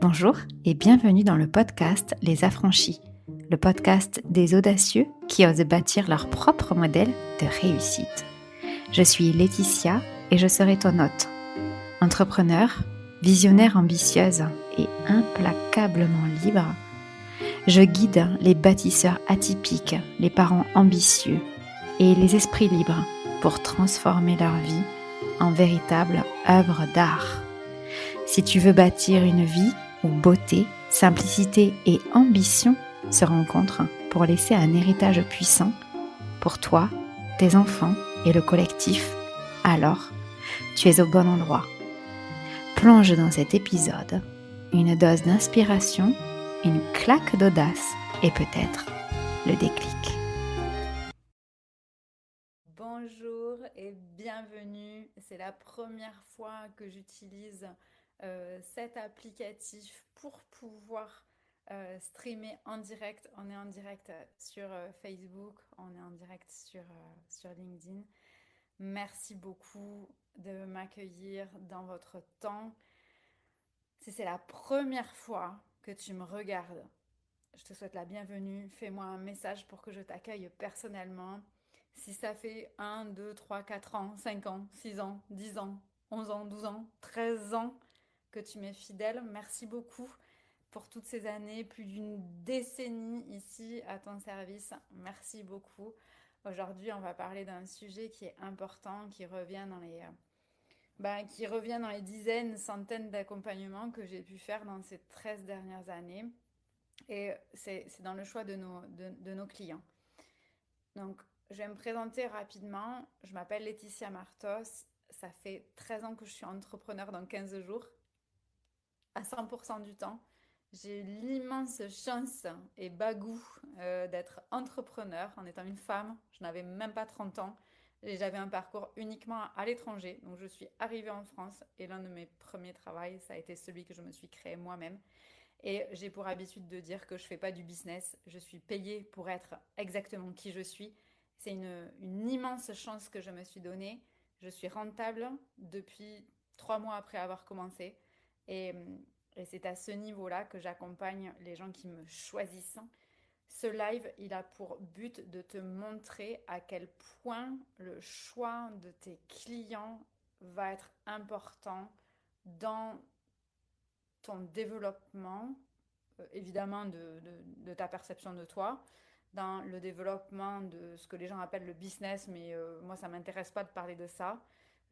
Bonjour et bienvenue dans le podcast Les Affranchis, le podcast des audacieux qui osent bâtir leur propre modèle de réussite. Je suis Laetitia et je serai ton hôte. Entrepreneur, visionnaire ambitieuse et implacablement libre, je guide les bâtisseurs atypiques, les parents ambitieux et les esprits libres pour transformer leur vie en véritable œuvre d'art. Si tu veux bâtir une vie où beauté, simplicité et ambition se rencontrent pour laisser un héritage puissant pour toi, tes enfants et le collectif, alors tu es au bon endroit. Plonge dans cet épisode une dose d'inspiration, une claque d'audace et peut-être le déclic. Bonjour et bienvenue. C'est la première fois que j'utilise cet applicatif pour pouvoir streamer en direct. On est en direct sur Facebook, on est en direct sur LinkedIn. Merci beaucoup de m'accueillir dans votre temps. Si c'est la première fois que tu me regardes, je te souhaite la bienvenue. Fais-moi un message pour que je t'accueille personnellement. Si ça fait 1, 2, 3, 4 ans, 5 ans, 6 ans, 10 ans, 11 ans, 12 ans, 13 ans que tu m'es fidèle, merci beaucoup pour toutes ces années, plus d'une décennie ici à ton service. Merci beaucoup. Aujourd'hui, on va parler d'un sujet qui est important, qui revient dans les dizaines, centaines d'accompagnements que j'ai pu faire dans ces 13 dernières années. Et c'est dans le choix de nos clients. Donc, je vais me présenter rapidement. Je m'appelle Laetitia Martos. Ça fait 13 ans que je suis entrepreneur dans 15 jours, à 100% du temps. J'ai eu l'immense chance et bagou d'être entrepreneur en étant une femme. Je n'avais même pas 30 ans. Et j'avais un parcours uniquement à l'étranger. Donc, je suis arrivée en France et l'un de mes premiers travaux, ça a été celui que je me suis créé moi-même. Et j'ai pour habitude de dire que je ne fais pas du business, je suis payée pour être exactement qui je suis. C'est une immense chance que je me suis donnée. Je suis rentable depuis 3 mois après avoir commencé. Et, et c'est à ce niveau-là que j'accompagne les gens qui me choisissent. Ce live, il a pour but de te montrer à quel point le choix de tes clients va être important dans ton développement, évidemment de ta perception de toi, dans le développement de ce que les gens appellent le business, mais moi ça ne m'intéresse pas de parler de ça.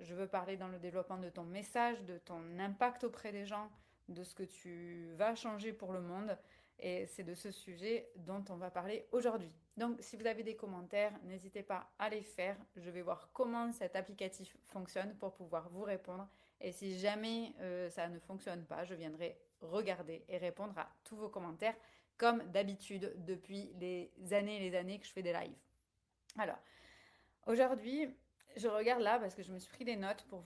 Je veux parler dans le développement de ton message, de ton impact auprès des gens, de ce que tu vas changer pour le monde. Et c'est de ce sujet dont on va parler aujourd'hui. Donc si vous avez des commentaires, n'hésitez pas à les faire. Je vais voir comment cet applicatif fonctionne pour pouvoir vous répondre. Et si jamais ça ne fonctionne pas, je viendrai regarder et répondre à tous vos commentaires comme d'habitude depuis les années que je fais des lives. Alors, aujourd'hui, je regarde là parce que je me suis pris des notes pour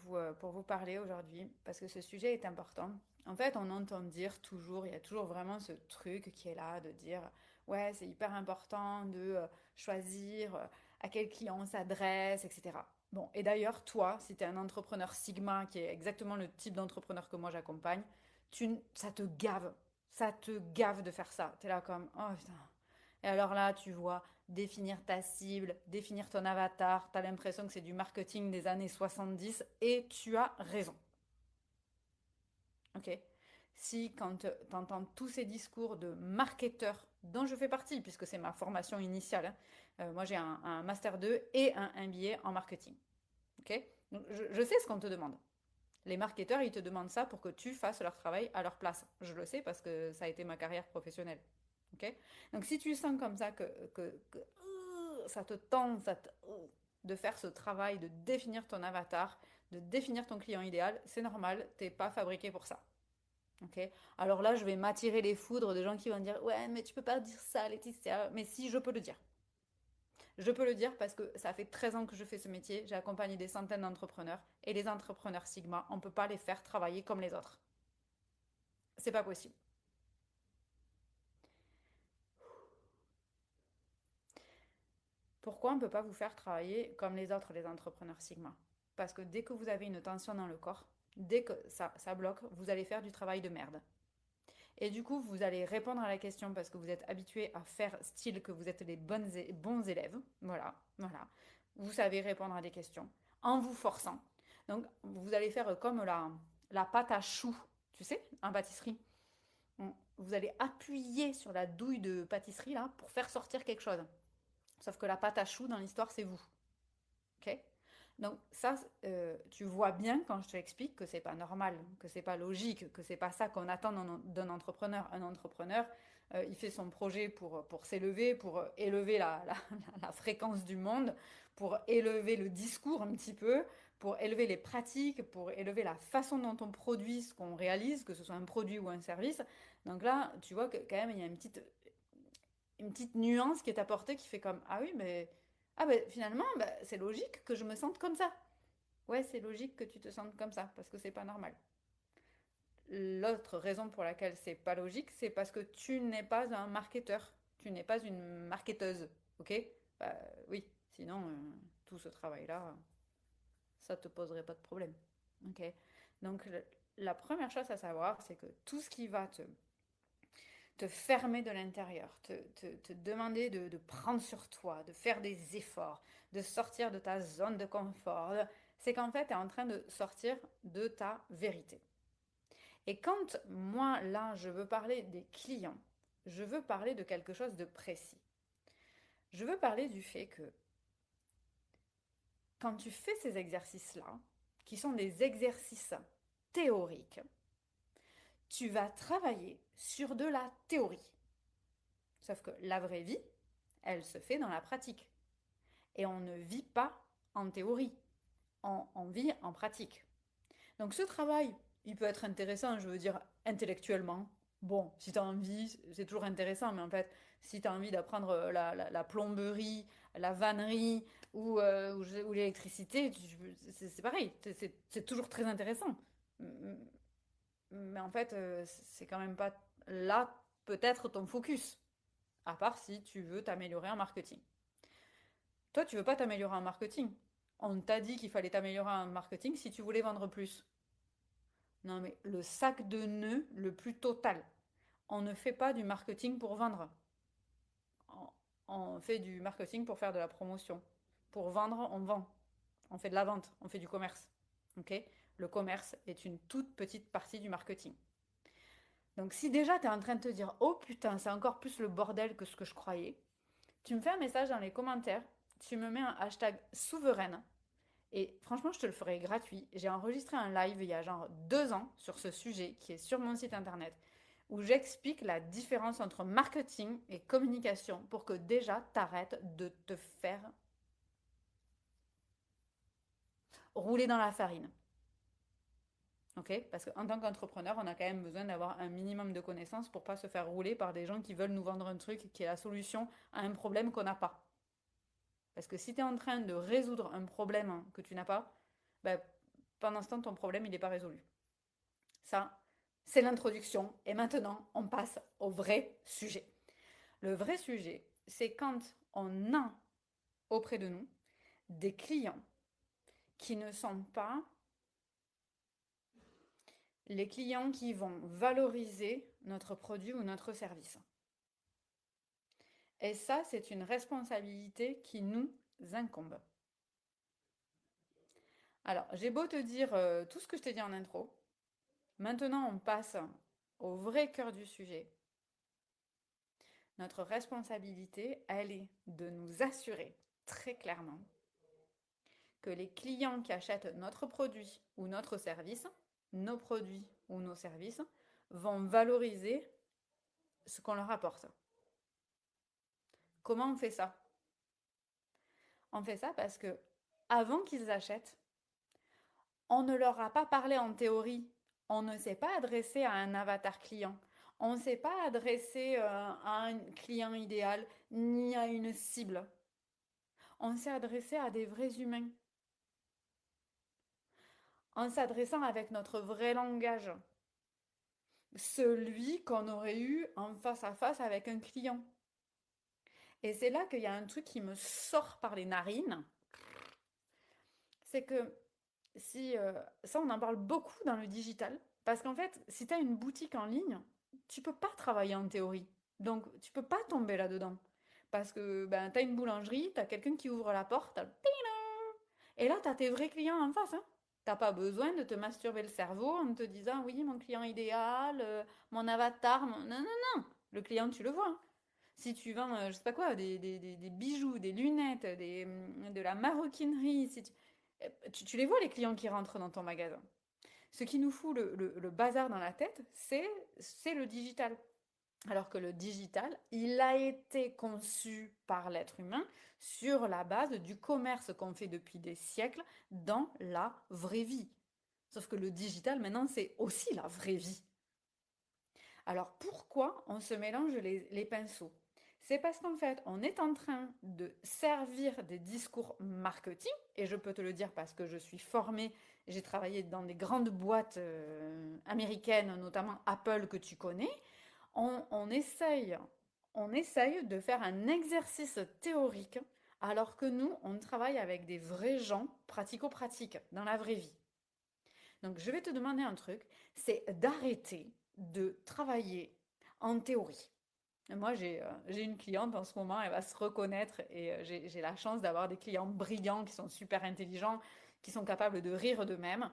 vous parler aujourd'hui, parce que ce sujet est important. En fait, on entend dire toujours, il y a toujours vraiment ce truc qui est là de dire, ouais, c'est hyper important de choisir à quel client on s'adresse, etc. Bon, et d'ailleurs, toi, si tu es un entrepreneur Sigma, qui est exactement le type d'entrepreneur que moi j'accompagne, ça te gave. Ça te gave de faire ça. Tu es là comme, oh putain. Et alors là, tu vois, définir ta cible, définir ton avatar, tu as l'impression que c'est du marketing des années 70 et tu as raison. Ok. Si quand tu entends tous ces discours de marketeurs, dont je fais partie, puisque c'est ma formation initiale, moi j'ai un Master 2 et un MBA en marketing. Ok. Donc, je sais ce qu'on te demande. Les marketeurs, ils te demandent ça pour que tu fasses leur travail à leur place. Je le sais parce que ça a été ma carrière professionnelle. Ok. Donc si tu sens comme ça que ça te tente de faire ce travail, de définir ton avatar, de définir ton client idéal, c'est normal, t'es pas fabriqué pour ça. Ok. Alors là, je vais m'attirer les foudres de gens qui vont dire ouais, mais tu peux pas dire ça, Laetitia. Mais si, je peux le dire. Je peux le dire parce que ça fait 13 ans que je fais ce métier, j'ai accompagné des centaines d'entrepreneurs et les entrepreneurs Sigma, on ne peut pas les faire travailler comme les autres. C'est pas possible. Pourquoi on ne peut pas vous faire travailler comme les autres, les entrepreneurs Sigma? Parce que dès que vous avez une tension dans le corps, dès que ça bloque, vous allez faire du travail de merde. Et du coup, vous allez répondre à la question parce que vous êtes habitué à faire style que vous êtes les bons élèves. Voilà, voilà. Vous savez répondre à des questions en vous forçant. Donc, vous allez faire comme la pâte à choux, tu sais, en pâtisserie. Vous allez appuyer sur la douille de pâtisserie là pour faire sortir quelque chose. Sauf que la pâte à choux dans l'histoire, c'est vous. Ok. Donc ça, tu vois bien quand je te explique que c'est pas normal, que c'est pas logique, que c'est pas ça qu'on attend d'un entrepreneur. Un entrepreneur, il fait son projet pour s'élever, pour élever la fréquence du monde, pour élever le discours un petit peu, pour élever les pratiques, pour élever la façon dont on produit ce qu'on réalise, que ce soit un produit ou un service. Donc là, tu vois que quand même, il y a une petite nuance qui est apportée qui fait comme, ah oui, mais ah ben finalement, bah, c'est logique que je me sente comme ça. Ouais, c'est logique que tu te sentes comme ça, parce que c'est pas normal. L'autre raison pour laquelle c'est pas logique, c'est parce que tu n'es pas un marketeur, tu n'es pas une marketeuse, ok? Bah, oui, sinon tout ce travail-là, ça te poserait pas de problème, ok? Donc la première chose à savoir, c'est que tout ce qui va te fermer de l'intérieur, te demander de prendre sur toi, de faire des efforts, de sortir de ta zone de confort, c'est qu'en fait, tu es en train de sortir de ta vérité. Et quand moi, là, je veux parler des clients, je veux parler de quelque chose de précis. Je veux parler du fait que quand tu fais ces exercices-là, qui sont des exercices théoriques, tu vas travailler sur de la théorie. Sauf que la vraie vie, elle se fait dans la pratique. Et on ne vit pas en théorie, on vit en pratique. Donc ce travail, il peut être intéressant, je veux dire, intellectuellement. Bon, si tu as envie, c'est toujours intéressant, mais en fait, si tu as envie d'apprendre la plomberie, la vannerie ou l'électricité, c'est pareil, c'est toujours très intéressant. Mais en fait, c'est quand même pas là peut-être ton focus, à part si tu veux t'améliorer en marketing. Toi, tu veux pas t'améliorer en marketing. On t'a dit qu'il fallait t'améliorer en marketing si tu voulais vendre plus. Non, mais le sac de nœuds le plus total. On ne fait pas du marketing pour vendre. On on fait du marketing pour faire de la promotion. Pour vendre, on vend. On fait de la vente, on fait du commerce. Ok. Le commerce est une toute petite partie du marketing. Donc si déjà tu es en train de te dire, oh putain, c'est encore plus le bordel que ce que je croyais, tu me fais un message dans les commentaires, tu me mets un hashtag souveraine. Et franchement, je te le ferai gratuit. J'ai enregistré un live il y a genre 2 ans sur ce sujet qui est sur mon site internet où j'explique la différence entre marketing et communication pour que déjà t'arrêtes de te faire rouler dans la farine. Ok. Parce qu'en tant qu'entrepreneur, on a quand même besoin d'avoir un minimum de connaissances pour pas se faire rouler par des gens qui veulent nous vendre un truc qui est la solution à un problème qu'on n'a pas. Parce que si tu es en train de résoudre un problème que tu n'as pas, bah, pendant ce temps, ton problème, il n'est pas résolu. Ça, c'est l'introduction. Et maintenant, on passe au vrai sujet. Le vrai sujet, c'est quand on a auprès de nous des clients qui ne sont pas les clients qui vont valoriser notre produit ou notre service. Et ça, c'est une responsabilité qui nous incombe. Alors, j'ai beau te dire tout ce que je t'ai dit en intro, maintenant on passe au vrai cœur du sujet. Notre responsabilité, elle est de nous assurer très clairement que les clients qui achètent notre produit ou notre service, nos produits ou nos services, vont valoriser ce qu'on leur apporte. Comment on fait ça? On fait ça parce que avant qu'ils achètent, on ne leur a pas parlé en théorie. On ne s'est pas adressé à un avatar client. On ne s'est pas adressé à un client idéal ni à une cible. On s'est adressé à des vrais humains. En s'adressant avec notre vrai langage. Celui qu'on aurait eu en face à face avec un client. Et c'est là qu'il y a un truc qui me sort par les narines. C'est que si ça, on en parle beaucoup dans le digital. Parce qu'en fait, si tu as une boutique en ligne, tu peux pas travailler en théorie. Donc, tu peux pas tomber là-dedans. Parce que ben, tu as une boulangerie, tu as quelqu'un qui ouvre la porte, t'as le ting-dong et là, tu as tes vrais clients en face. Hein. T'as pas besoin de te masturber le cerveau en te disant, oui, mon client idéal, mon avatar. Non, non, non. Le client, tu le vois. Hein. Si tu vends, je sais pas quoi, des bijoux, des lunettes, de la maroquinerie, si tu les vois, les clients qui rentrent dans ton magasin. Ce qui nous fout le bazar dans la tête, c'est le digital. Alors que le digital, il a été conçu par l'être humain sur la base du commerce qu'on fait depuis des siècles dans la vraie vie. Sauf que le digital, maintenant, c'est aussi la vraie vie. Alors pourquoi on se mélange les pinceaux? C'est parce qu'en fait, on est en train de servir des discours marketing, et je peux te le dire parce que je suis formée, j'ai travaillé dans des grandes boîtes américaines, notamment Apple que tu connais, on essaye, on essaye de faire un exercice théorique alors que nous, on travaille avec des vrais gens pratico-pratiques dans la vraie vie. Donc, je vais te demander un truc, c'est d'arrêter de travailler en théorie. Moi, j'ai une cliente en ce moment, elle va se reconnaître et j'ai la chance d'avoir des clients brillants qui sont super intelligents, qui sont capables de rire d'eux-mêmes.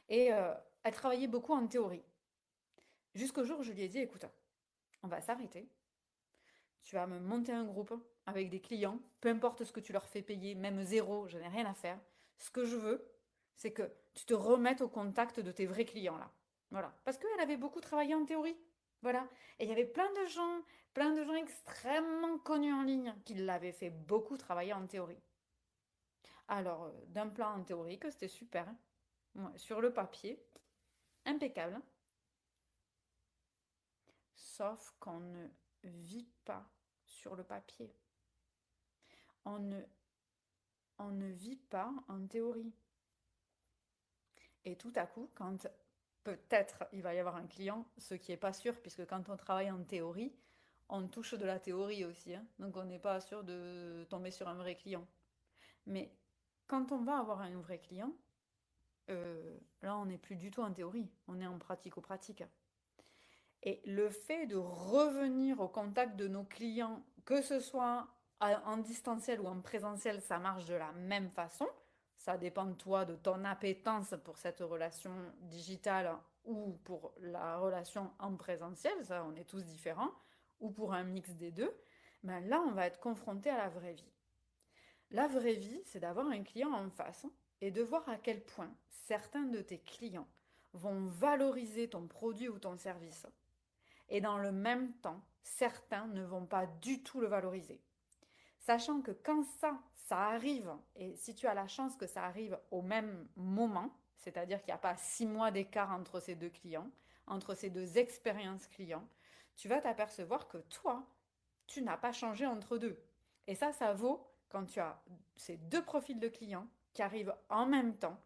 Et elle travaillait beaucoup en théorie. Jusqu'au jour où je lui ai dit, écoute, on va s'arrêter. Tu vas me monter un groupe avec des clients, peu importe ce que tu leur fais payer, même zéro, je n'ai rien à faire. Ce que je veux, c'est que tu te remettes au contact de tes vrais clients là. Voilà. Parce qu'elle avait beaucoup travaillé en théorie. Voilà. Et il y avait plein de gens extrêmement connus en ligne qui l'avaient fait beaucoup travailler en théorie. Alors, d'un plan en théorique, c'était super. Hein. Ouais, sur le papier, impeccable. Hein. Sauf qu'on ne vit pas sur le papier. On ne on ne vit pas en théorie. Et tout à coup, quand peut-être il va y avoir un client, ce qui n'est pas sûr, puisque quand on travaille en théorie, on touche de la théorie aussi. Hein. Donc on n'est pas sûr de tomber sur un vrai client. Mais quand on va avoir un vrai client, là on n'est plus du tout en théorie, on est en pratico-pratique. Et le fait de revenir au contact de nos clients, que ce soit en distanciel ou en présentiel, ça marche de la même façon. Ça dépend de toi, de ton appétence pour cette relation digitale ou pour la relation en présentiel, ça on est tous différents, ou pour un mix des deux. Ben là, on va être confronté à la vraie vie. La vraie vie, c'est d'avoir un client en face et de voir à quel point certains de tes clients vont valoriser ton produit ou ton service et dans le même temps, certains ne vont pas du tout le valoriser. Sachant que quand ça arrive, et si tu as la chance que ça arrive au même moment, c'est-à-dire qu'il n'y a pas 6 mois d'écart entre ces deux clients, entre ces deux expériences clients, tu vas t'apercevoir que toi, tu n'as pas changé entre deux. Et ça vaut quand tu as ces deux profils de clients qui arrivent en même temps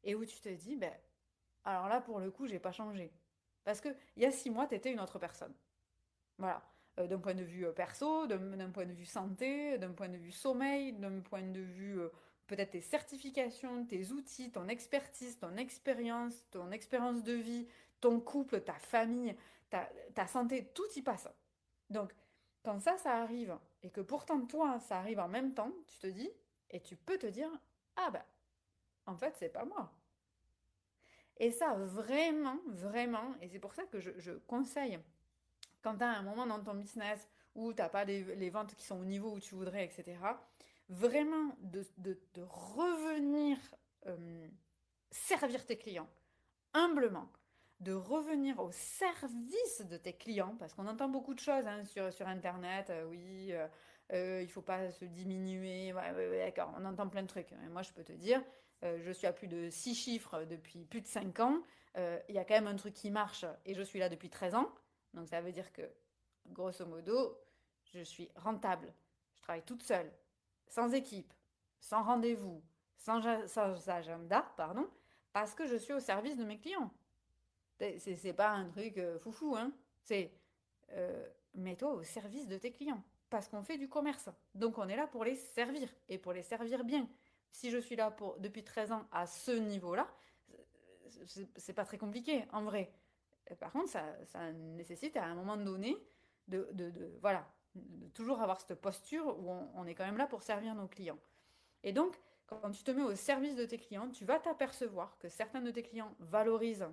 et où tu te dis, ben, alors là, pour le coup, j'ai pas changé. Parce que il y a 6 mois, tu étais une autre personne. Voilà. D'un point de vue perso, d'un point de vue santé, d'un point de vue sommeil, d'un point de vue peut-être tes certifications, tes outils, ton expertise, ton expérience de vie, ton couple, ta famille, ta santé, tout y passe. Donc, quand ça arrive, et que pourtant toi, ça arrive en même temps, tu te dis, et tu peux te dire, ah ben, en fait, c'est pas moi. Et ça, vraiment, vraiment, et c'est pour ça que je conseille, quand tu as un moment dans ton business où tu n'as pas les ventes qui sont au niveau où tu voudrais, etc., vraiment de revenir servir tes clients humblement, de revenir au service de tes clients, parce qu'on entend beaucoup de choses hein, sur Internet, oui, il ne faut pas se diminuer, ouais, ouais, ouais, d'accord, on entend plein de trucs. Mais moi, je peux te dire, je suis à plus de 6 chiffres depuis plus de 5 ans, il y a quand même un truc qui marche, et je suis là depuis 13 ans, donc ça veut dire que, grosso modo, je suis rentable, je travaille toute seule, sans équipe, sans rendez-vous, sans agenda, pardon, parce que je suis au service de mes clients. C'est pas un truc foufou, hein. C'est mets-toi au service de tes clients. Parce qu'on fait du commerce. Donc on est là pour les servir et pour les servir bien. Si je suis là depuis 13 ans à ce niveau-là, c'est pas très compliqué en vrai. Et par contre, ça nécessite à un moment donné voilà, de toujours avoir cette posture où on est quand même là pour servir nos clients. Et donc, quand tu te mets au service de tes clients, tu vas t'apercevoir que certains de tes clients valorisent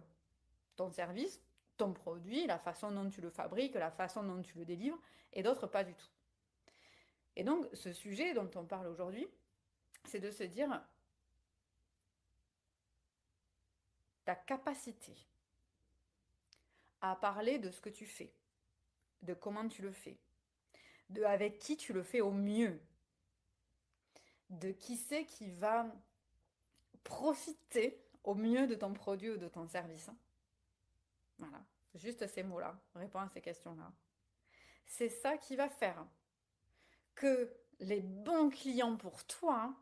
ton service, ton produit, la façon dont tu le fabriques, la façon dont tu le délivres, et d'autres pas du tout. Et donc, ce sujet dont on parle aujourd'hui, c'est de se dire ta capacité à parler de ce que tu fais, de comment tu le fais, de avec qui tu le fais au mieux, de qui c'est qui va profiter au mieux de ton produit ou de ton service. Voilà, juste ces mots-là, réponds à ces questions-là. C'est ça qui va faire que les bons clients pour toi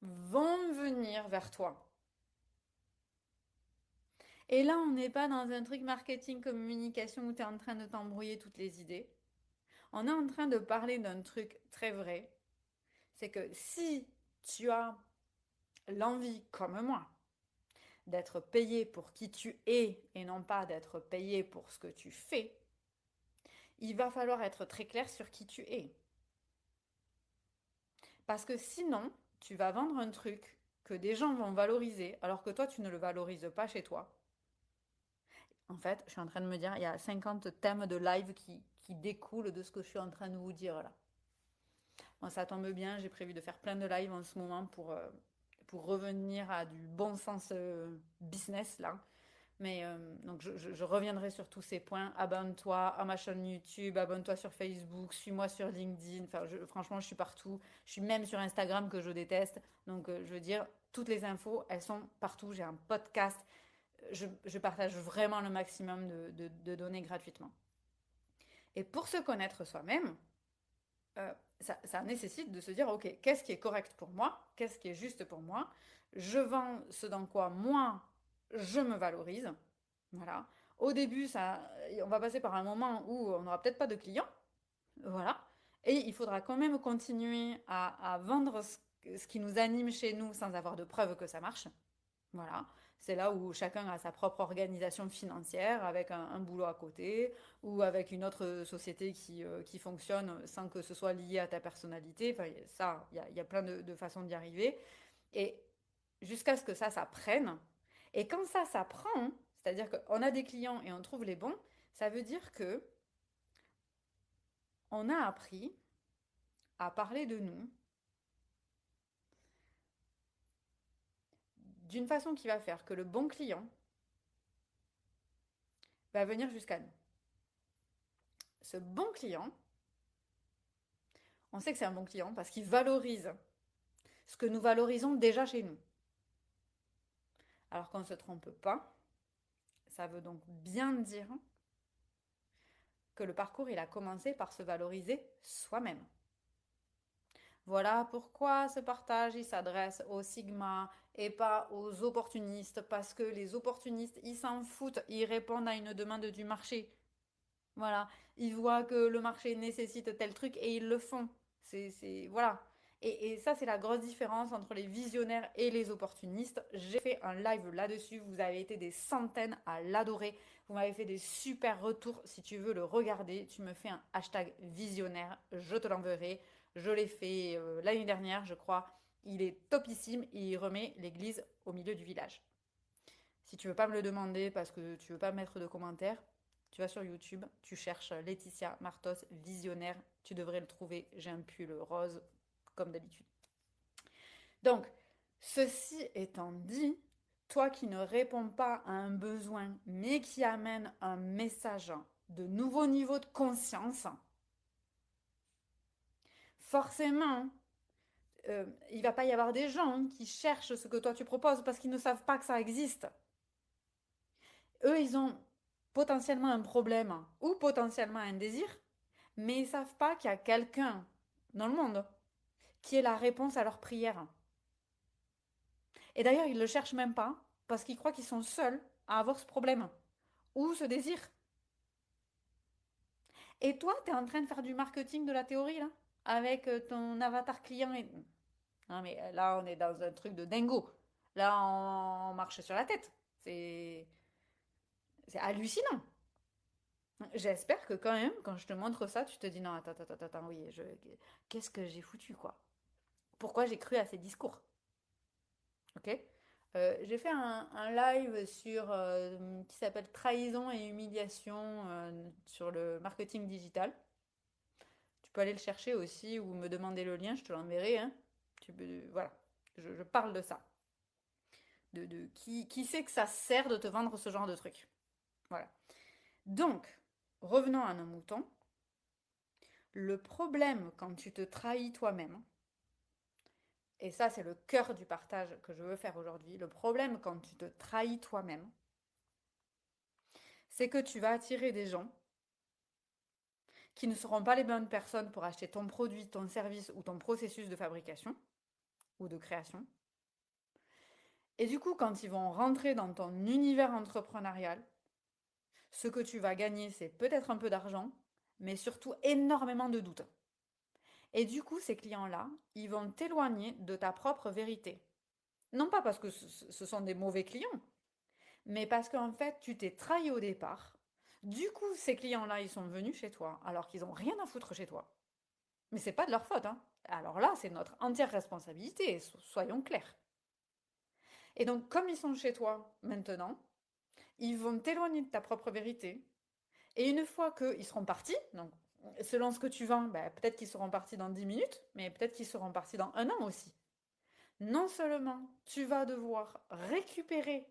vont venir vers toi. Et là, on n'est pas dans un truc marketing, communication où tu es en train de t'embrouiller toutes les idées. On est en train de parler d'un truc très vrai. C'est que si tu as l'envie, comme moi, d'être payé pour qui tu es et non pas d'être payé pour ce que tu fais, il va falloir être très clair sur qui tu es. Parce que sinon, tu vas vendre un truc que des gens vont valoriser alors que toi, tu ne le valorises pas chez toi. En fait, je suis en train de me dire, il y a 50 thèmes de live qui découlent de ce que je suis en train de vous dire là. Bon, ça tombe bien, j'ai prévu de faire plein de lives en ce moment pour revenir à du bon sens business là. Mais donc je reviendrai sur tous ces points. Abonne-toi à ma chaîne YouTube, abonne-toi sur Facebook, suis-moi sur LinkedIn. Enfin, franchement, je suis partout. Je suis même sur Instagram que je déteste. Donc, je veux dire, toutes les infos, elles sont partout. J'ai un podcast. Je partage vraiment le maximum de données gratuitement. Et pour se connaître soi-même, ça nécessite de se dire, OK, qu'est-ce qui est correct pour moi? Qu'est-ce qui est juste pour moi? Je vends ce dans quoi moi, je me valorise. Voilà. Au début, on va passer par un moment où on n'aura peut-être pas de clients. Voilà. Et il faudra quand même continuer à vendre ce qui nous anime chez nous sans avoir de preuves que ça marche. Voilà. C'est là où chacun a sa propre organisation financière avec un boulot à côté ou avec une autre société qui fonctionne sans que ce soit lié à ta personnalité. Enfin, ça, il y a plein de façons d'y arriver. Et jusqu'à ce que ça prenne. Et quand ça prend, c'est-à-dire qu'on a des clients et on trouve les bons, ça veut dire que on a appris à parler de nous d'une façon qui va faire que le bon client va venir jusqu'à nous. Ce bon client, on sait que c'est un bon client parce qu'il valorise ce que nous valorisons déjà chez nous. Alors qu'on ne se trompe pas, ça veut donc bien dire que le parcours, il a commencé par se valoriser soi-même. Voilà pourquoi ce partage, il s'adresse aux Sigma et pas aux opportunistes, parce que les opportunistes, ils s'en foutent, ils répondent à une demande du marché. Voilà, ils voient que le marché nécessite tel truc et ils le font. Voilà. Et ça, c'est la grosse différence entre les visionnaires et les opportunistes. J'ai fait un live là-dessus. Vous avez été des centaines à l'adorer. Vous m'avez fait des super retours. Si tu veux le regarder, tu me fais un hashtag visionnaire. Je te l'enverrai. Je l'ai fait l'année dernière, je crois. Il est topissime. Il remet l'église au milieu du village. Si tu veux pas me le demander parce que tu veux pas mettre de commentaires, tu vas sur YouTube, tu cherches Laetitia Martos visionnaire, tu devrais le trouver. J'ai un pull rose comme d'habitude. Donc, ceci étant dit, toi qui ne réponds pas à un besoin mais qui amène un message de nouveau niveau de conscience, forcément, il va pas y avoir des gens qui cherchent ce que toi tu proposes parce qu'ils ne savent pas que ça existe. Eux, ils ont potentiellement un problème ou potentiellement un désir, mais ils savent pas qu'il y a quelqu'un dans le monde qui est la réponse à leur prière. Et d'ailleurs, ils ne le cherchent même pas parce qu'ils croient qu'ils sont seuls à avoir ce problème ou ce désir. Et toi, tu es en train de faire du marketing de la théorie là avec ton avatar client et... Non mais là, on est dans un truc de dingo. Là, on marche sur la tête. C'est C'est hallucinant. J'espère que quand même, quand je te montre ça, tu te dis non, attends, oui, qu'est-ce que j'ai foutu, quoi? Pourquoi j'ai cru à ces discours? Ok? J'ai fait un live qui s'appelle Trahison et humiliation sur le marketing digital. Tu peux aller le chercher aussi ou me demander le lien, je te l'enverrai, hein. Voilà, je parle de ça. Qui sait que ça sert de te vendre ce genre de truc? Voilà. Donc, revenons à nos moutons. Le problème quand tu te trahis toi-même, et ça c'est le cœur du partage que je veux faire aujourd'hui, le problème quand tu te trahis toi-même, c'est que tu vas attirer des gens qui ne seront pas les bonnes personnes pour acheter ton produit, ton service ou ton processus de fabrication ou de création. Et du coup, quand ils vont rentrer dans ton univers entrepreneurial, ce que tu vas gagner, c'est peut-être un peu d'argent, mais surtout énormément de doutes. Et du coup, ces clients-là, ils vont t'éloigner de ta propre vérité. Non pas parce que ce sont des mauvais clients, mais parce qu'en fait, tu t'es trahi au départ. Du coup, ces clients-là, ils sont venus chez toi alors qu'ils n'ont rien à foutre chez toi. Mais c'est pas de leur faute, hein. Alors là, c'est notre entière responsabilité, soyons clairs. Et donc, comme ils sont chez toi maintenant, ils vont t'éloigner de ta propre vérité. Et une fois qu'ils seront partis, donc selon ce que tu vends, bah, peut-être qu'ils seront partis dans 10 minutes, mais peut-être qu'ils seront partis dans un an aussi. Non seulement tu vas devoir récupérer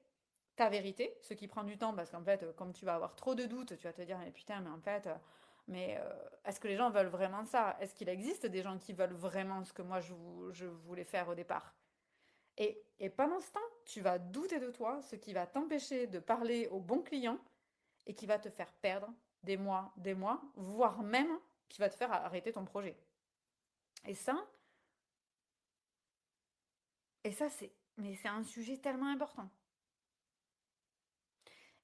ta vérité, ce qui prend du temps parce qu'en fait, comme tu vas avoir trop de doutes, tu vas te dire, mais putain, mais en fait, est-ce que les gens veulent vraiment ça? Est-ce qu'il existe des gens qui veulent vraiment ce que moi je voulais faire au départ? Et pendant ce temps, tu vas douter de toi, ce qui va t'empêcher de parler aux bons clients et qui va te faire perdre des mois, voire même qui va te faire arrêter ton projet. Et ça, c'est un sujet tellement important.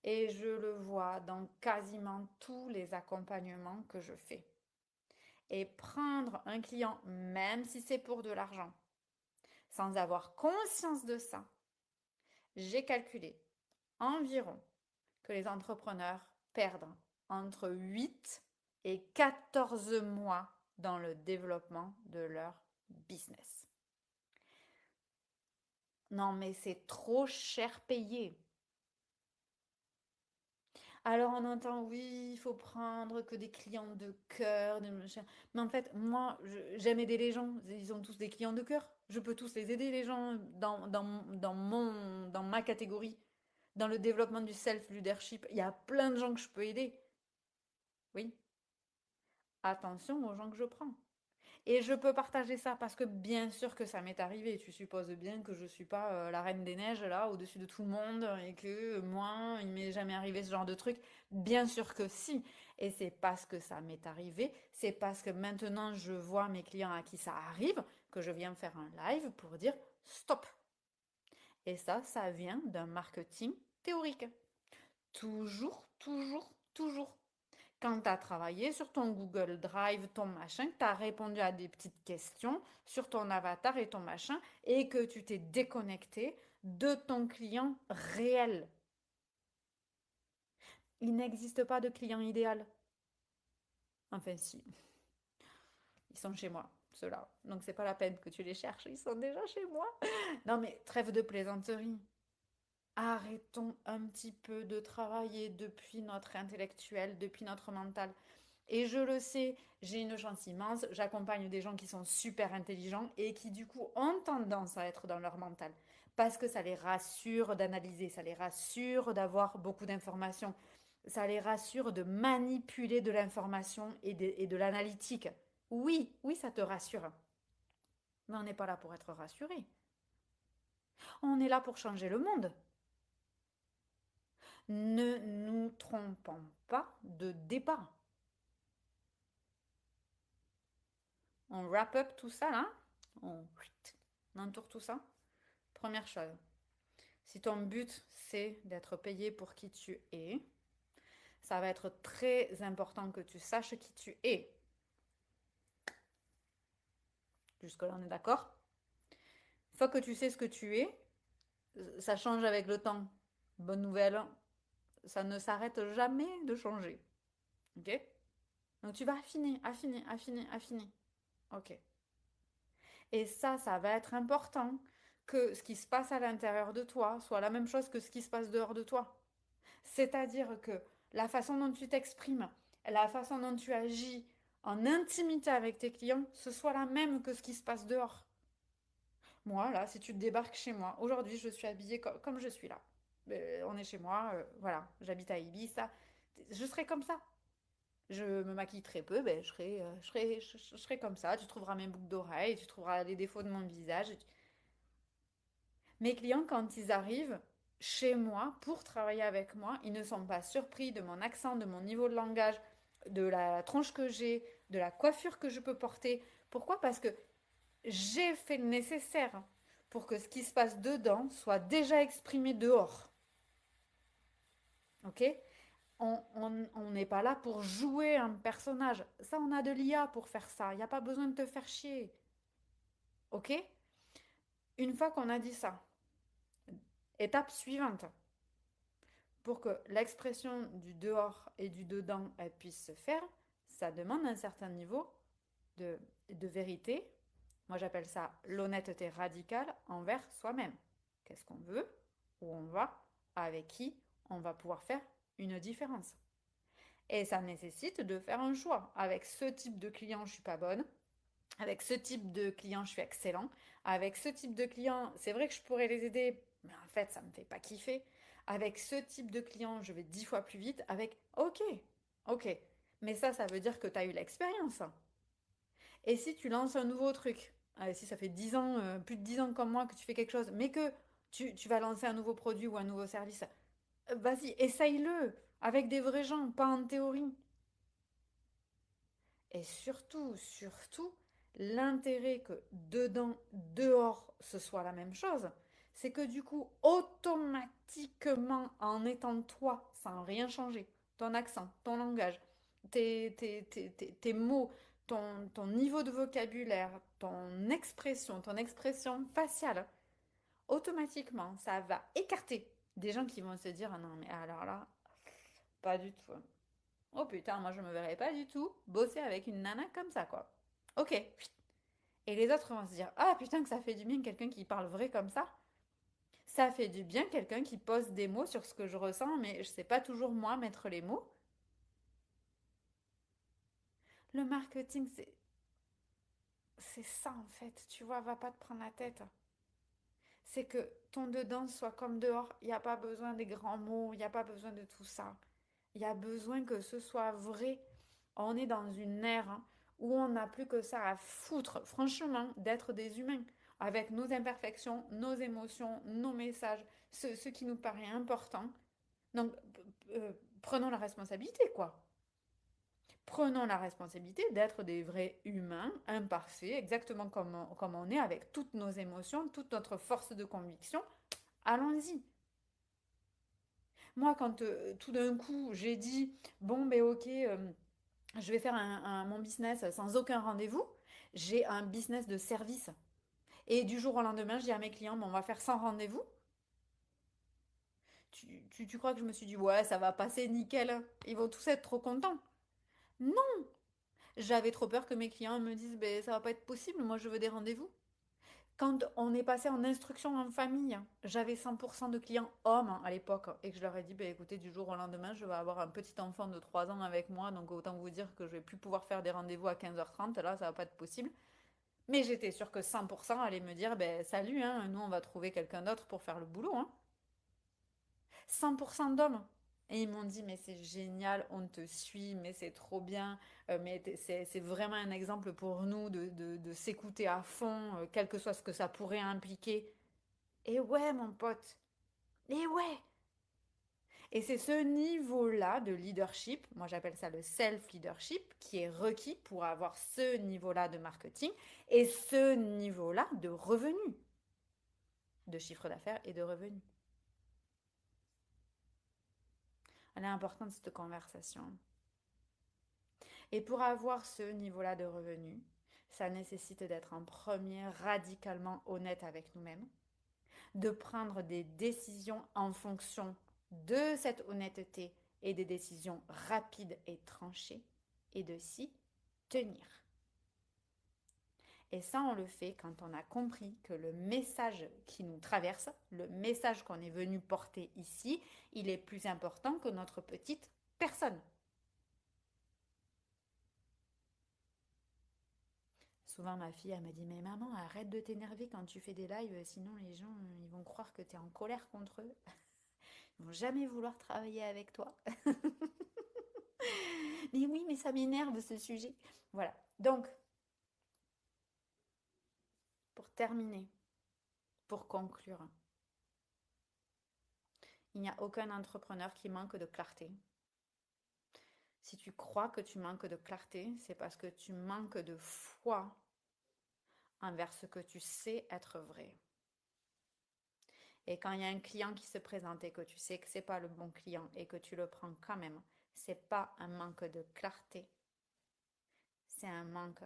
Et je le vois dans quasiment tous les accompagnements que je fais. Et prendre un client, même si c'est pour de l'argent, sans avoir conscience de ça, j'ai calculé environ que les entrepreneurs perdent entre 8 et 14 mois dans le développement de leur business. Non, mais c'est trop cher payé. Alors on entend, oui, il faut prendre que des clients de cœur, mais en fait, moi, j'aime aider les gens. Ils ont tous des clients de cœur. Je peux tous les aider, les gens, dans ma catégorie. Dans le développement du self-leadership, il y a plein de gens que je peux aider. Oui, attention aux gens que je prends. Et je peux partager ça parce que bien sûr que ça m'est arrivé. Tu supposes bien que je ne suis pas la reine des neiges là au-dessus de tout le monde et que moi, il m'est jamais arrivé ce genre de truc. Bien sûr que si. Et c'est parce que ça m'est arrivé, c'est parce que maintenant je vois mes clients à qui ça arrive que je viens faire un live pour dire stop. Et ça vient d'un marketing théorique. Toujours. Quand tu as travaillé sur ton Google Drive, ton machin, que tu as répondu à des petites questions sur ton avatar et ton machin, et que tu t'es déconnecté de ton client réel. Il n'existe pas de client idéal. Enfin, si, ils sont chez moi, ceux-là. Donc, c'est pas la peine que tu les cherches, ils sont déjà chez moi. Non, mais trêve de plaisanterie. Arrêtons un petit peu de travailler depuis notre intellectuel, depuis notre mental. Et je le sais, j'ai une chance immense, j'accompagne des gens qui sont super intelligents et qui du coup ont tendance à être dans leur mental. Parce que ça les rassure d'analyser, ça les rassure d'avoir beaucoup d'informations, ça les rassure de manipuler de l'information et de l'analytique. Oui, oui, ça te rassure. Mais on n'est pas là pour être rassuré. On est là pour changer le monde. Ne nous trompons pas de départ. On wrap up tout ça là, on entoure tout ça. Première chose, si ton but c'est d'être payé pour qui tu es, ça va être très important que tu saches qui tu es. Jusque-là, on est d'accord? Une fois que tu sais ce que tu es, ça change avec le temps. Bonne nouvelle, ça ne s'arrête jamais de changer. Ok? Donc tu vas affiner, affiner, affiner, affiner. Ok. Et ça va être important que ce qui se passe à l'intérieur de toi soit la même chose que ce qui se passe dehors de toi. C'est-à-dire que la façon dont tu t'exprimes, la façon dont tu agis en intimité avec tes clients, ce soit la même que ce qui se passe dehors. Moi, là, si tu te débarques chez moi, aujourd'hui, je suis habillée comme je suis là. On est chez moi, voilà, j'habite à Ibiza. Je serai comme ça. Je me maquille très peu, je serai comme ça. Tu trouveras mes boucles d'oreilles, tu trouveras les défauts de mon visage. Mes clients, quand ils arrivent chez moi pour travailler avec moi, ils ne sont pas surpris de mon accent, de mon niveau de langage, de la tronche que j'ai, de la coiffure que je peux porter. Pourquoi? Parce que j'ai fait le nécessaire pour que ce qui se passe dedans soit déjà exprimé dehors. Ok? On n'est pas là pour jouer un personnage. Ça, on a de l'IA pour faire ça. Il n'y a pas besoin de te faire chier. Ok? Une fois qu'on a dit ça, étape suivante. Pour que l'expression du dehors et du dedans elle puisse se faire, ça demande un certain niveau de vérité. Moi, j'appelle ça l'honnêteté radicale envers soi-même. Qu'est-ce qu'on veut? Où on va? Avec qui on va pouvoir faire une différence? Et ça nécessite de faire un choix. Avec ce type de client, je suis pas bonne. Avec ce type de client, je suis excellent. Avec ce type de client, c'est vrai que je pourrais les aider, mais en fait, ça me fait pas kiffer. Avec ce type de client, je vais 10 fois plus vite. Avec, ok, ok. Mais ça veut dire que tu as eu l'expérience. Et si tu lances un nouveau truc, si ça fait 10 ans, plus de 10 ans comme moi que tu fais quelque chose, mais que tu vas lancer un nouveau produit ou un nouveau service, vas-y, essaye-le avec des vrais gens, pas en théorie. Et surtout, surtout, l'intérêt que dedans, dehors, ce soit la même chose, c'est que du coup, automatiquement, en étant toi, sans rien changer, ton accent, ton langage, tes mots, ton niveau de vocabulaire, ton expression faciale, automatiquement, ça va écarter des gens qui vont se dire, ah non, mais alors là, pas du tout. Oh putain, moi je me verrais pas du tout bosser avec une nana comme ça, quoi. Ok. Et les autres vont se dire, ah putain que ça fait du bien quelqu'un qui parle vrai comme ça. Ça fait du bien quelqu'un qui pose des mots sur ce que je ressens, mais je sais pas toujours moi mettre les mots. Le marketing, c'est ça en fait. Tu vois, va pas te prendre la tête. C'est que ton dedans soit comme dehors. Il n'y a pas besoin des grands mots, il n'y a pas besoin de tout ça. Il y a besoin que ce soit vrai. On est dans une ère où on n'a plus que ça à foutre, franchement, d'être des humains, avec nos imperfections, nos émotions, nos messages, ce qui nous paraît important. Donc, euh, prenons la responsabilité, quoi. Prenons la responsabilité d'être des vrais humains, imparfaits, exactement comme on est, avec toutes nos émotions, toute notre force de conviction. Allons-y. Moi, quand tout d'un coup, j'ai dit, bon, ben ok, je vais faire mon business sans aucun rendez-vous, j'ai un business de service. Et du jour au lendemain, je dis à mes clients, bon, on va faire sans rendez-vous. Tu crois que je me suis dit, ouais, ça va passer nickel, ils vont tous être trop contents. Non, j'avais trop peur que mes clients me disent, ben, ça va pas être possible, moi je veux des rendez-vous. Quand on est passé en instruction en famille, j'avais 100% de clients hommes à l'époque et que je leur ai dit, bah, écoutez, du jour au lendemain, je vais avoir un petit enfant de 3 ans avec moi, donc autant vous dire que je vais plus pouvoir faire des rendez-vous à 15h30, là, ça va pas être possible. Mais j'étais sûre que 100% allaient me dire, ben, salut, hein, nous on va trouver quelqu'un d'autre pour faire le boulot. Hein. 100% d'hommes. Et ils m'ont dit, mais c'est génial, on te suit, mais c'est trop bien, mais c'est vraiment un exemple pour nous de s'écouter à fond, quel que soit ce que ça pourrait impliquer. Et ouais, mon pote, et ouais. Et c'est ce niveau-là de leadership, moi j'appelle ça le self-leadership, qui est requis pour avoir ce niveau-là de marketing et ce niveau-là de revenus, de chiffre d'affaires et de revenus. Elle est importante cette conversation. Et pour avoir ce niveau-là de revenus, ça nécessite d'être en premier radicalement honnête avec nous-mêmes, de prendre des décisions en fonction de cette honnêteté et des décisions rapides et tranchées et de s'y tenir. Et ça, on le fait quand on a compris que le message qui nous traverse, le message qu'on est venu porter ici, il est plus important que notre petite personne. Souvent, ma fille, elle m'a dit, mais maman, arrête de t'énerver quand tu fais des lives, sinon les gens, ils vont croire que tu es en colère contre eux. Ils vont jamais vouloir travailler avec toi. Mais oui, mais ça m'énerve ce sujet. Voilà. Donc, pour terminer, pour conclure, il n'y a aucun entrepreneur qui manque de clarté. Si tu crois que tu manques de clarté, c'est parce que tu manques de foi envers ce que tu sais être vrai. Et quand il y a un client qui se présente et que tu sais que c'est pas le bon client et que tu le prends quand même, c'est pas un manque de clarté, c'est un manque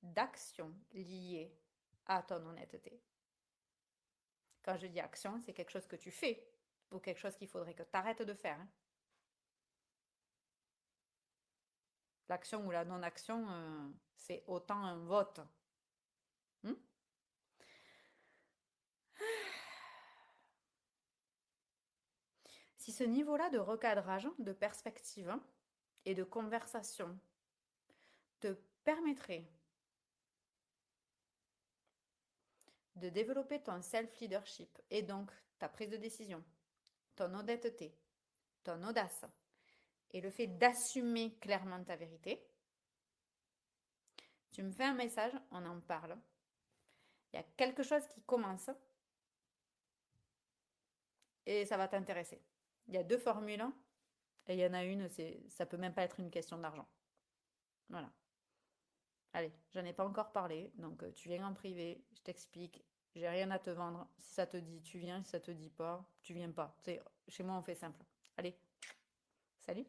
d'action liée à ton honnêteté. Quand je dis action, c'est quelque chose que tu fais ou quelque chose qu'il faudrait que tu arrêtes de faire. L'action ou la non-action, c'est autant un vote. Hmm. Si ce niveau-là de recadrage, de perspective et de conversation te permettrait de développer ton self-leadership et donc ta prise de décision, ton honnêteté, ton audace et le fait d'assumer clairement ta vérité, tu me fais un message, on en parle. Il y a quelque chose qui commence et ça va t'intéresser. Il y a 2 formules et il y en a une, ça peut même pas être une question d'argent. Voilà. Allez, j'en ai pas encore parlé, donc tu viens en privé, je t'explique, j'ai rien à te vendre. Si ça te dit, tu viens, si ça te dit pas, tu viens pas. Chez moi, on fait simple. Allez, salut!